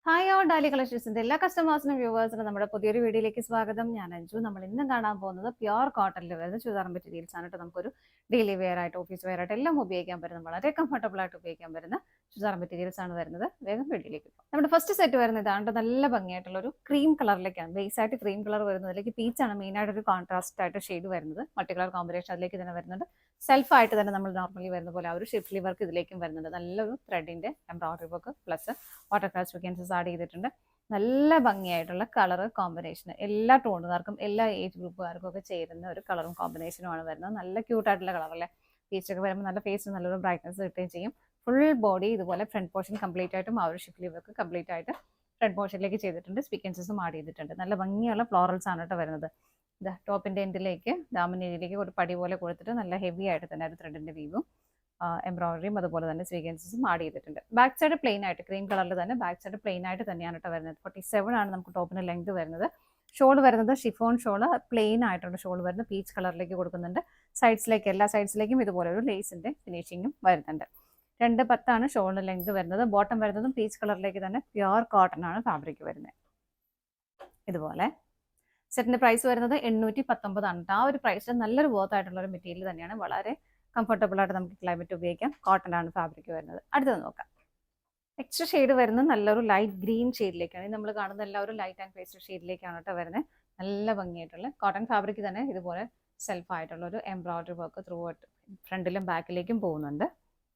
Hi all ഡാലി കളക്ഷൻസിന്റെ എല്ലാ കസ്റ്റമേഴ്സിനും വ്യൂവേഴ്സിനും നമ്മുടെ പുതിയൊരു വീഡിയോയിലേക്ക് സ്വാഗതം. ഞാൻ അഞ്ജു. നമ്മൾ ഇന്നും കാണാൻ പോകുന്നത് പ്യുർ കോട്ടണിൽ വരുന്ന ചുരിദാർ മെറ്റീരിയൽസ് ആണ് കേട്ടോ. നമുക്കൊരു ഡെയിലി വെയർ ആയിട്ട് ഓഫീസ് വെയർ ആയിട്ട് എല്ലാം ഉപയോഗിക്കാൻ പറ്റുന്ന വളരെ കംഫർട്ടബിൾ ആയിട്ട് ഉപയോഗിക്കാൻ പറ്റുന്ന ചുരിദാർ മെറ്റീരിയൽസ് ആണ് വരുന്നത്. വേഗം വീഡിയോയിലേക്ക് പോകും. നമ്മുടെ ഫസ്റ്റ് സെറ്റ് വരുന്നത് ഇതാണ്. നല്ല ഭംഗിയായിട്ടുള്ള ഒരു ക്രീം കളറിലേക്കാണ്. ബേസ് ആയിട്ട് ക്രീം കളർ വരുന്നതിലേക്ക് പീച്ചാണ് മെയിൻ ആയിട്ട് ഒരു കോൺട്രാസ്റ്റ് ആയിട്ട് ഷെയ്ഡ് വരുന്നത്. മൾട്ടി കളർ കോമ്പിനേഷൻ അതിലേക്ക് തന്നെ വരുന്നുണ്ട്. സെൽഫ് ആയിട്ട് തന്നെ നമ്മൾ നോർമലി വരുന്ന പോലെ ആ ഒരു ഷിഫ്ലി വർക്ക് ഇതിലേക്കും വരുന്നുണ്ട്. നല്ലൊരു ത്രെഡിന്റെ embroidery work plus water colour sequences add ചെയ്തിട്ടുണ്ട്. നല്ല ഭംഗിയായിട്ടുള്ള കളർ കോമ്പിനേഷൻ, എല്ലാ ടോണുകാർക്കും എല്ലാ ഏജ് ഗ്രൂപ്പുകാർക്കും ഒക്കെ ചേരുന്ന ഒരു കളറും കോമ്പിനേഷനുമാണ് വരുന്നത്. നല്ല ക്യൂട്ടായിട്ടുള്ള കളർ അല്ലേ. പീച്ചൊക്കെ വരുമ്പോൾ നല്ല ഫേസിന് നല്ലൊരു ബ്രൈറ്റ്നസ് കിട്ടുകയും ചെയ്യും. ഫുൾ ബോഡി ഇതുപോലെ ഫ്രണ്ട് പോർഷൻ കംപ്ലീറ്റ് ആയിട്ടും ആ ഒരു ഷിഫ്ലി വർക്ക് കംപ്ലീറ്റ് ആയിട്ട് ഫ്രണ്ട് പോർഷനിലേക്ക് ചെയ്തിട്ടുണ്ട്. സ്വീക്വൻസസും ആഡ് ചെയ്തിട്ടുണ്ട്. നല്ല ഭംഗിയുള്ള ഫ്ലോറൽസ് ആണ് കേട്ടോ വരുന്നത്. ടോപ്പിന്റെ എൻഡിലേക്ക് ദാമനിലേക്ക് ഒരു പടി പോലെ കൊടുത്തിട്ട് നല്ല ഹെവി ആയിട്ട് തന്നെ ഒരു ത്രെഡിന്റെ വീവും എംബ്രോയിഡറിയും അതുപോലെ തന്നെ സ്വീക്വൻസസും ആഡ് ചെയ്തിട്ടുണ്ട്. ബാക്ക് സൈഡ് പ്ലെയിൻ ആയിട്ട് ക്രീം കളറിൽ തന്നെ ബാക്ക് സൈഡ് പ്ലെയിൻ ആയിട്ട് തന്നെയാണ് കേട്ടോ വരുന്നത്. 47 ആണ് നമുക്ക് ടോപ്പിന് ലെങ്ത് വരുന്നത്. ഷോൾ വരുന്നത് ഷിഫോൺ ഷോൾ പ്ലെയിൻ ആയിട്ടുള്ള ഷോൾ വരുന്നത് പീച്ച് കളറിലേക്ക് കൊടുക്കുന്നുണ്ട്. സൈഡ്സിലേക്ക് എല്ലാ സൈഡ്സിലേക്കും ഇതുപോലെ ഒരു ലേസിന്റെ ഫിനിഷിങ്ങും വരുന്നുണ്ട്. 2.10 ഷോളിന് ലെങ്ത് വരുന്നത്. ബോട്ടം വരുന്നതും പീച്ച് കളറിലേക്ക് തന്നെ പ്യുർ കോട്ടൺ ആണ് ഫാബ്രിക് വരുന്നത്. ഇതുപോലെ സെറ്റിന്റെ പ്രൈസ് വരുന്നത് 819 ആണ്. ആ ഒരു പ്രൈസിൽ നല്ലൊരു വർത്ത് ആയിട്ടുള്ള ഒരു മെറ്റീരിയൽ തന്നെയാണ്. വളരെ കംഫർട്ടബിൾ ആയിട്ട് നമുക്ക് ക്ലൈമറ്റ് ഉപയോഗിക്കാം. കോട്ടൺ ആണ് ഫാബ്രിക് വരുന്നത്. അടുത്തത് നോക്കാം. നെക്സ്റ്റ് ഷെയ്ഡ് വരുന്നത് നല്ലൊരു ലൈറ്റ് ഗ്രീൻ ഷെയ്ഡിലേക്കാണ്. നമ്മൾ കാണുന്ന എല്ലാവരും ലൈറ്റ് ആൻഡ് പേസ്റ്റൽ ഷെയ്ഡിലേക്കാണ് കേട്ടോ വരുന്നത്. നല്ല ഭംഗിയായിട്ടുള്ള കോട്ടൺ ഫാബ്രിക് തന്നെ ഇതുപോലെ സെൽഫ് ആയിട്ടുള്ള ഒരു എംബ്രോയിഡറി വർക്ക് ത്രൂ ഔട്ട് ഫ്രണ്ടിലും ബാക്കിലേക്കും പോകുന്നുണ്ട്.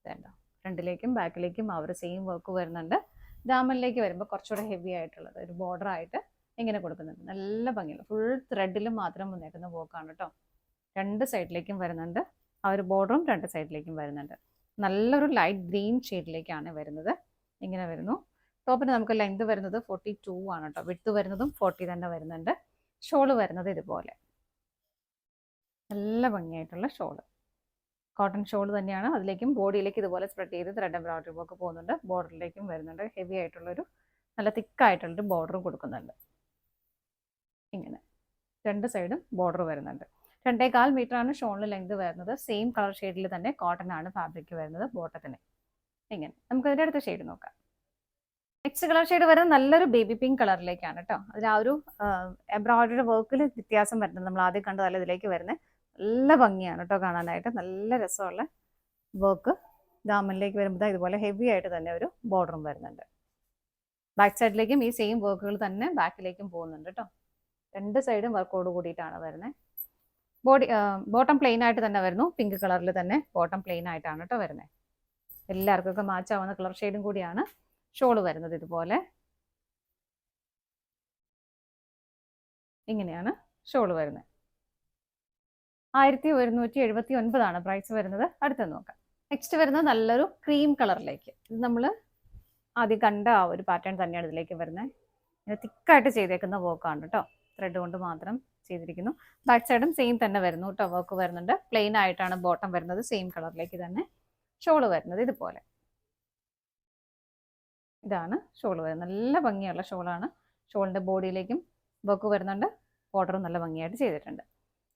വേണ്ട ഫ്രണ്ടിലേക്കും ബാക്കിലേക്കും ആ ഒരു സെയിം വർക്ക് വരുന്നുണ്ട്. ദാമനിലേക്ക് വരുമ്പോൾ കുറച്ചുകൂടെ ഹെവി ആയിട്ടുള്ളത് ഒരു ബോർഡർ ആയിട്ട് ഇങ്ങനെ കൊടുക്കുന്നുണ്ട്. നല്ല ഭംഗിയുള്ള ഫുൾ ത്രെഡിലും മാത്രം വന്നേക്കുന്ന വർക്കാണ് കേട്ടോ. രണ്ട് സൈഡിലേക്കും വരുന്നുണ്ട്. ആ ഒരു ബോർഡറും രണ്ട് സൈഡിലേക്കും വരുന്നുണ്ട്. നല്ലൊരു ലൈറ്റ് ഗ്രീൻ ഷെയ്ഡിലേക്കാണ് വരുന്നത്. ഇങ്ങനെ വരുന്നു. ടോപ്പിന് നമുക്ക് ലെങ്ത് വരുന്നത് 42 ആണ് കേട്ടോ. വിഡ്ത്ത് വരുന്നതും 40 തന്നെ വരുന്നുണ്ട്. ഷോള് വരുന്നത് ഇതുപോലെ നല്ല ഭംഗിയായിട്ടുള്ള ഷോള്, കോട്ടൺ ഷോൾ തന്നെയാണ്. അതിലേക്കും ബോഡിയിലേക്ക് ഇതുപോലെ സ്പ്രെഡ് ചെയ്ത് ത്രെഡ് എംബ്രോയിഡറി വർക്ക് പോകുന്നുണ്ട്. ബോർഡറിലേക്കും വരുന്നുണ്ട്. ഹെവി ആയിട്ടുള്ളൊരു നല്ല തിക്കായിട്ടുള്ളൊരു ബോർഡറും കൊടുക്കുന്നുണ്ട്. ഇങ്ങനെ രണ്ട് സൈഡും ബോർഡർ വരുന്നുണ്ട്. 2.25 മീറ്റർ ആണ് ഷോളിന് ലെങ്ത് വരുന്നത്. സെയിം കളർ ഷെയ്ഡിൽ തന്നെ കോട്ടൺ ആണ് ഫാബ്രിക് വരുന്നത് ബോട്ടത്തിന്. ഇങ്ങനെ നമുക്ക് ഇതിൻ്റെ അടുത്ത ഷെയ്ഡ് നോക്കാം. നെക്സ്റ്റ് കളർ ഷെയ്ഡ് വരുന്നത് നല്ലൊരു ബേബി പിങ്ക് കളറിലേക്കാണ് കേട്ടോ. അതിൽ ആ ഒരു എംബ്രോയിഡറി വർക്കിൽ വ്യത്യാസം വരുന്നത് നമ്മൾ ആദ്യം കണ്ടതല്ല ഇതിലേക്ക് വരുന്നത്. നല്ല ഭംഗിയാണ് കേട്ടോ കാണാനായിട്ട്. നല്ല രസമുള്ള വർക്ക്. ദാമനിലേക്ക് വരുമ്പോൾ ഇതുപോലെ ഹെവി ആയിട്ട് തന്നെ ഒരു ബോർഡറും വരുന്നുണ്ട്. ബാക്ക് സൈഡിലേക്കും ഈ സെയിം വർക്കുകൾ തന്നെ ബാക്കിലേക്കും പോകുന്നുണ്ട് കേട്ടോ. രണ്ട് സൈഡും വർക്കോട് കൂടിയിട്ടാണ് വരുന്നത്. ബോട്ടം പ്ലെയിൻ ആയിട്ട് തന്നെ വരുന്നു. പിങ്ക് കളറിൽ തന്നെ ബോട്ടം പ്ലെയിൻ ആയിട്ടാണ് കേട്ടോ വരുന്നത്. എല്ലാവർക്കും ഒക്കെ മാച്ച് ആവുന്ന കളർ ഷെയ്ഡും കൂടിയാണ്. ഷോള് വരുന്നത് ഇതുപോലെ ഇങ്ങനെയാണ് ഷോള് വരുന്നത്. 1179 ആണ് പ്രൈസ് വരുന്നത്. അടുത്ത് നോക്കാം. നെക്സ്റ്റ് വരുന്നത് നല്ലൊരു ക്രീം കളറിലേക്ക്. ഇത് നമ്മൾ ആദ്യം കണ്ട ആ ഒരു പാറ്റേൺ തന്നെയാണ് ഇതിലേക്ക് വരുന്നത്. ഇങ്ങനെ തിക്കായിട്ട് ചെയ്തേക്കുന്ന വർക്കാണ് കേട്ടോ. ത്രെഡ് കൊണ്ട് മാത്രം ചെയ്തിരിക്കുന്നു. ബാക്ക് സൈഡും സെയിം തന്നെ വരുന്നു കേട്ടോ. വർക്ക് വരുന്നുണ്ട്. പ്ലെയിൻ ആയിട്ടാണ് ബോട്ടം വരുന്നത്. സെയിം കളറിലേക്ക് തന്നെ ഷോള് വരുന്നത് ഇതുപോലെ. ഇതാണ് ഷോള് വരുന്നത്. നല്ല ഭംഗിയുള്ള ഷോളാണ്. ഷോളിന്റെ ബോഡിയിലേക്കും വർക്ക് വരുന്നുണ്ട്. ബോർഡറും നല്ല ഭംഗിയായിട്ട് ചെയ്തിട്ടുണ്ട്.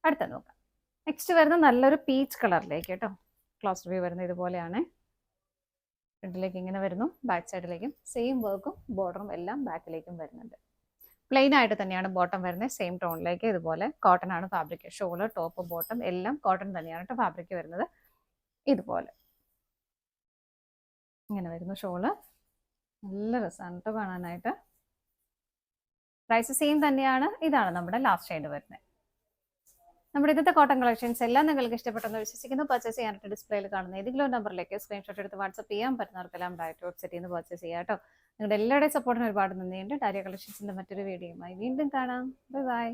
അടുത്ത നോക്കാം. നെക്സ്റ്റ് വരുന്നത് നല്ലൊരു പീച്ച് കളറിലേക്ക് കേട്ടോ. ക്ലോസ് വ്യൂ വരുന്നത് ഇതുപോലെയാണ്. ഫ്രണ്ടിലേക്ക് ഇങ്ങനെ വരുന്നു. ബാക്ക് സൈഡിലേക്കും സെയിം വർക്കും ബോർഡറും എല്ലാം ബാക്കിലേക്കും വരുന്നുണ്ട്. പ്ലെയിൻ ആയിട്ട് തന്നെയാണ് ബോട്ടം വരുന്നത്. സെയിം ടോണിലേക്ക് ഇതുപോലെ കോട്ടൺ ആണ് ഫാബ്രിക്. ഷോള് ടോപ്പ് ബോട്ടം എല്ലാം കോട്ടൺ തന്നെയാണ് കേട്ടോ ഫാബ്രിക് വരുന്നത്. ഇതുപോലെ ഇങ്ങനെ വരുന്നു ഷോള്. നല്ല രസമാണ് കേട്ടോ കാണാനായിട്ട്. പ്രൈസ് സെയിം തന്നെയാണ്. ഇതാണ് നമ്മുടെ ലാസ്റ്റ് ഷെയ്ഡ് വരുന്നത്. നമ്മുടെ ഇന്നത്തെ കോട്ടൺ കളക്ഷൻസ് എല്ലാം നിങ്ങൾക്ക് ഇഷ്ടപ്പെട്ടെന്ന് വിശ്വസിക്കുന്നു. പർച്ചേസ് ചെയ്യാനായിട്ട് ഡിസ്പ്ലേയിൽ കാണുന്ന ഏതെങ്കിലും നമ്പറിലേക്ക് സ്ക്രീൻഷോട്ട് എടുത്ത് വാട്സ്ആപ്പ് ചെയ്യാൻ പറ്റുന്നവർക്കെല്ലാം ഡയറക്റ്റ് വെബ്സൈറ്റിൽ നിന്ന് പർച്ചേസ് ചെയ്യാം കേട്ടോ. നിങ്ങളുടെ എല്ലാവരുടെയും സപ്പോർട്ടിന് ഒരുപാട് നന്ദിയുണ്ട്. ഡാരിയ കളക്ഷൻസിന്റെ മറ്റൊരു വീഡിയോയുമായി വീണ്ടും കാണാം. Bye bye.